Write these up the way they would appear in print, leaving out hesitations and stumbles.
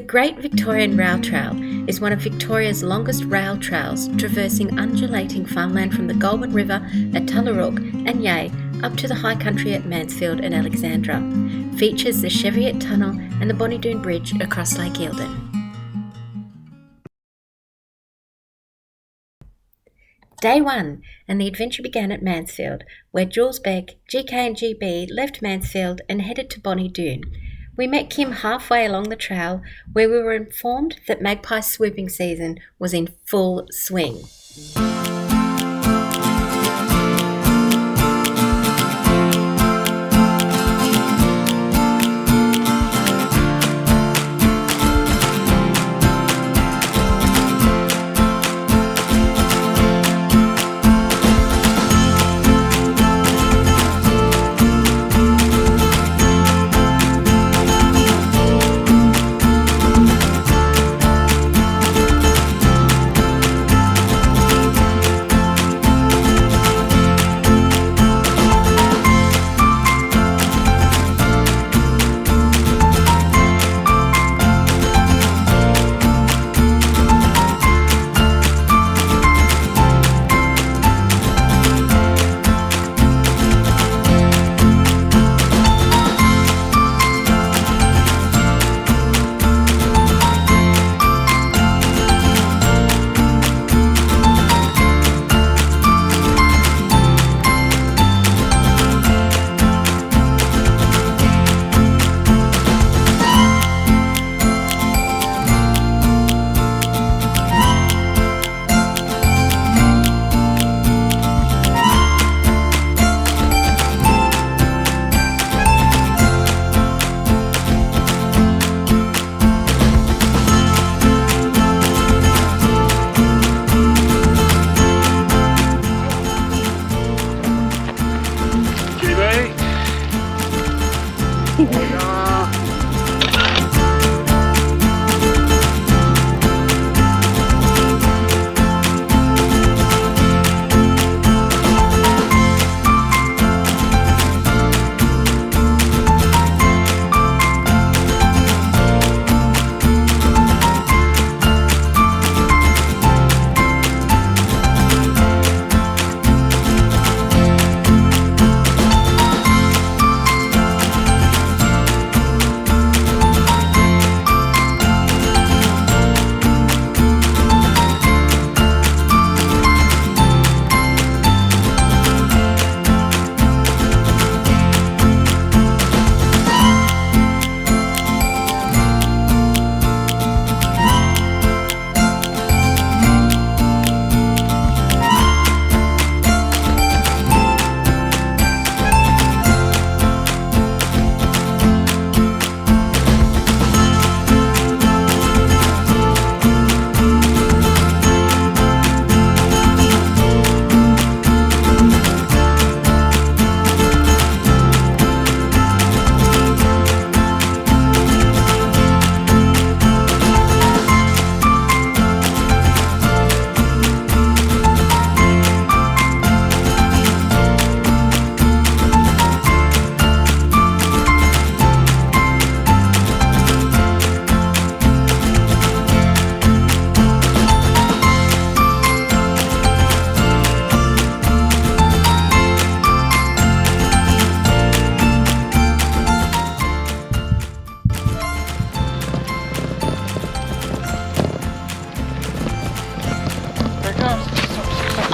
Great Victorian Rail Trail is one of Victoria's longest rail trails, traversing undulating farmland from the Goulburn River at Tallarook and Yea up to the high country at Mansfield and Alexandra. Features the Cheviot Tunnel and the Bonnie Doon Bridge across Lake Eildon. Day 1, and the adventure began at Mansfield, where Jules Beck, GK and GB left Mansfield and headed to Bonnie Doon. We met Kim halfway along the trail, where we were informed that magpie swooping season was in full swing.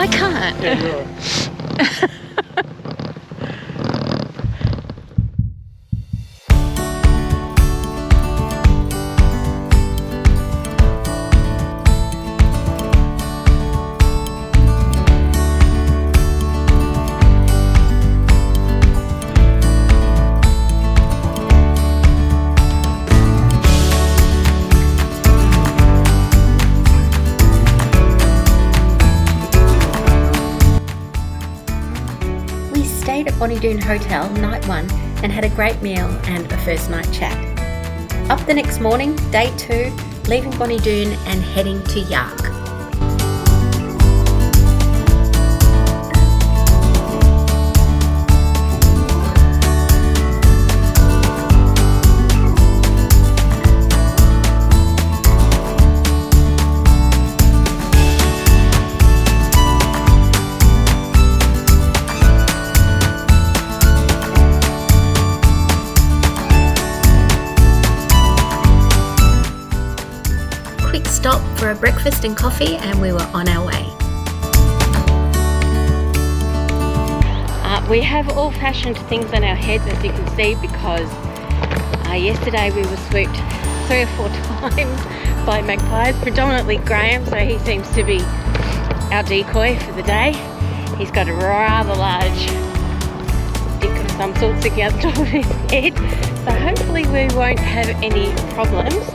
I can't. Yeah, you're right. At Bonnie Doon Hotel night 1 and had a great meal and a first night chat. Up the next morning, day 2, leaving Bonnie Doon and heading to Yark. for a breakfast and coffee, and we were on our way. We have old-fashioned things on our heads, as you can see, because yesterday we were swooped 3 or 4 times by magpies, predominantly Graham, so he seems to be our decoy for the day. He's got a rather large stick of some sort sticking out the top of his head, so hopefully we won't have any problems.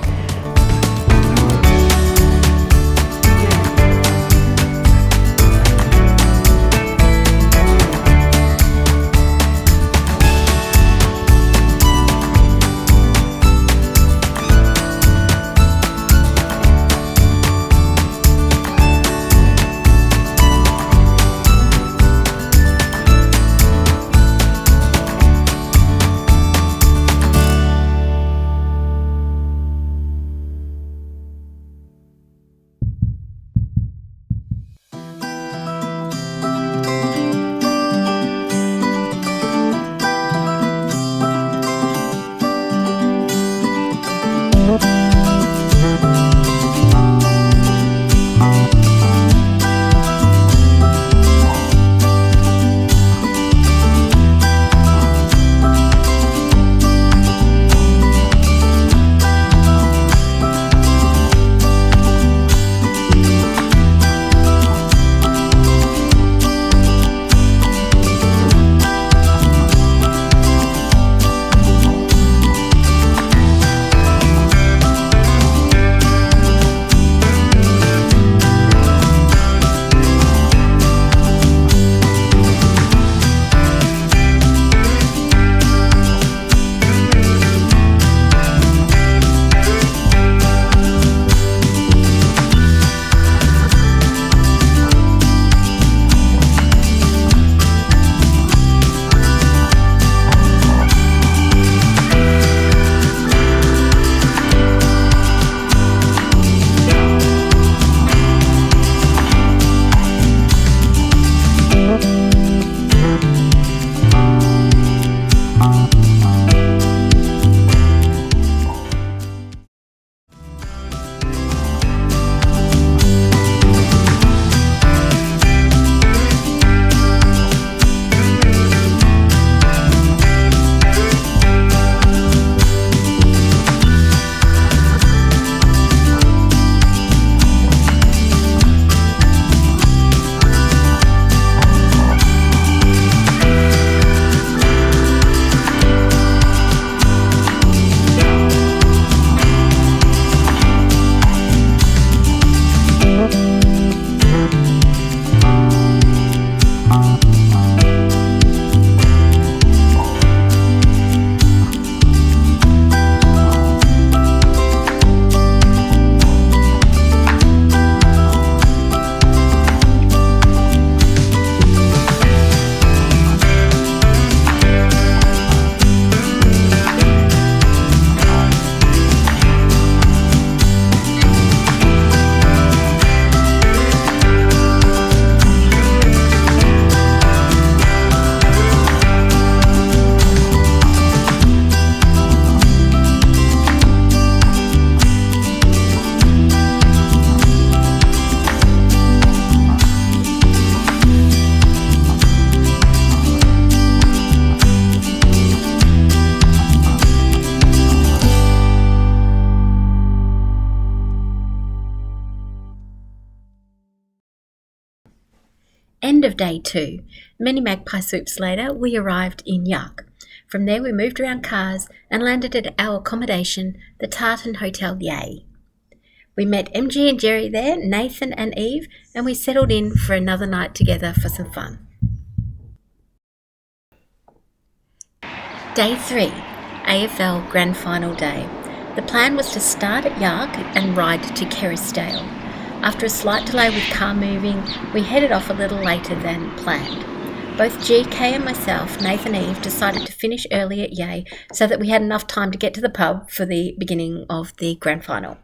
End of day 2. Many magpie swoops later, we arrived in Yark. From there we moved around cars and landed at our accommodation, the Tartan Hotel Yay. We met MG and Jerry there, Nathan and Eve, and we settled in for another night together for some fun. Day 3, AFL Grand Final Day. The plan was to start at Yark and ride to Kerrisdale. After a slight delay with car moving, we headed off a little later than planned. Both GK and myself, Nathan and Eve, decided to finish early at Yay so that we had enough time to get to the pub for the beginning of the grand final.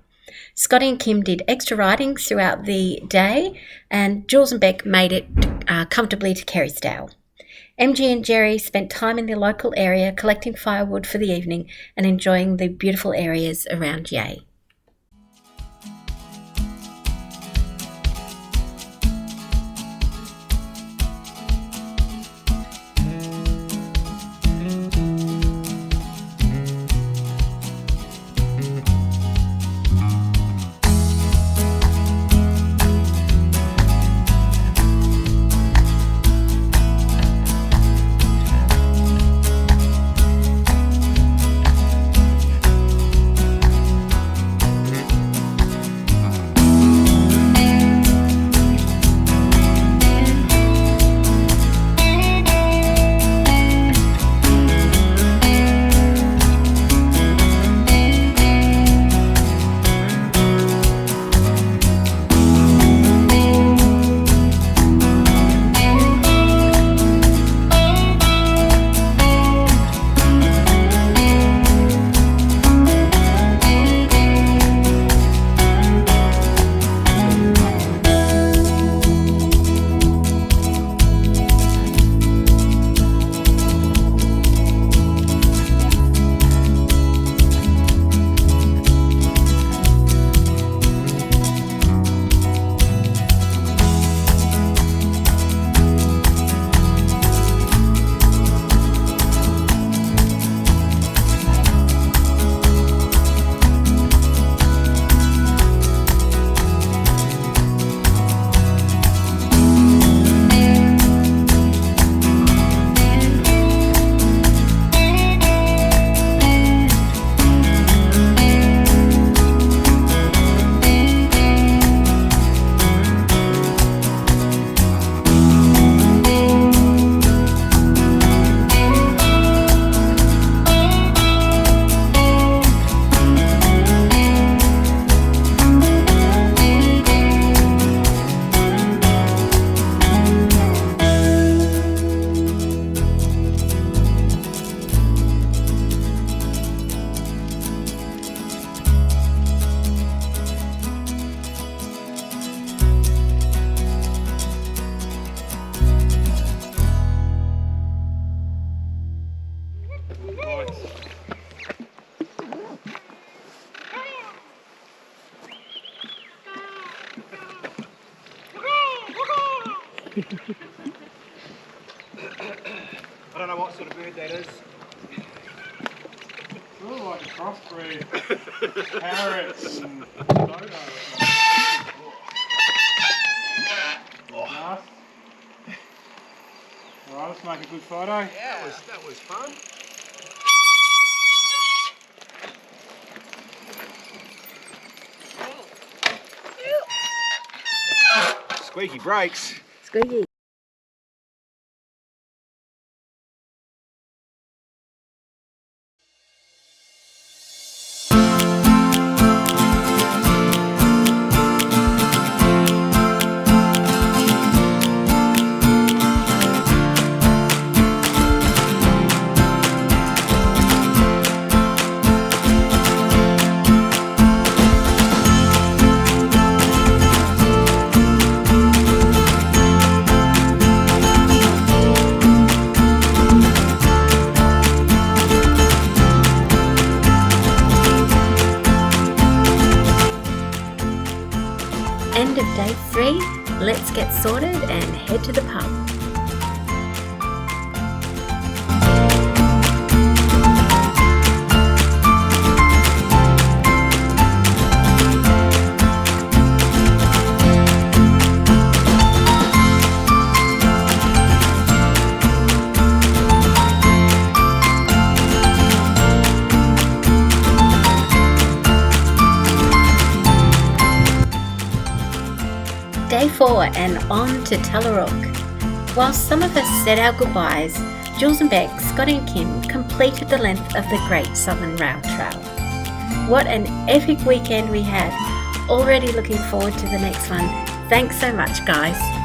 Scotty and Kim did extra riding throughout the day, and Jules and Beck made it comfortably to Kerrisdale. MG and Jerry spent time in the local area collecting firewood for the evening and enjoying the beautiful areas around Yay. I don't know what sort of bird that is. It's sort of like a crossbreed. Parrots and dodo or something. Nice. Alright, let's make a good photo. Yeah, that was fun. Squeaky brakes. Squeaky. End of day 3, let's get sorted and head to the pub. Day 4 and on to Tallarook. While some of us said our goodbyes, Jules and Beck, Scotty and Kim completed the length of the Great Southern Rail Trail. What an epic weekend we had. Already looking forward to the next one. Thanks so much, guys.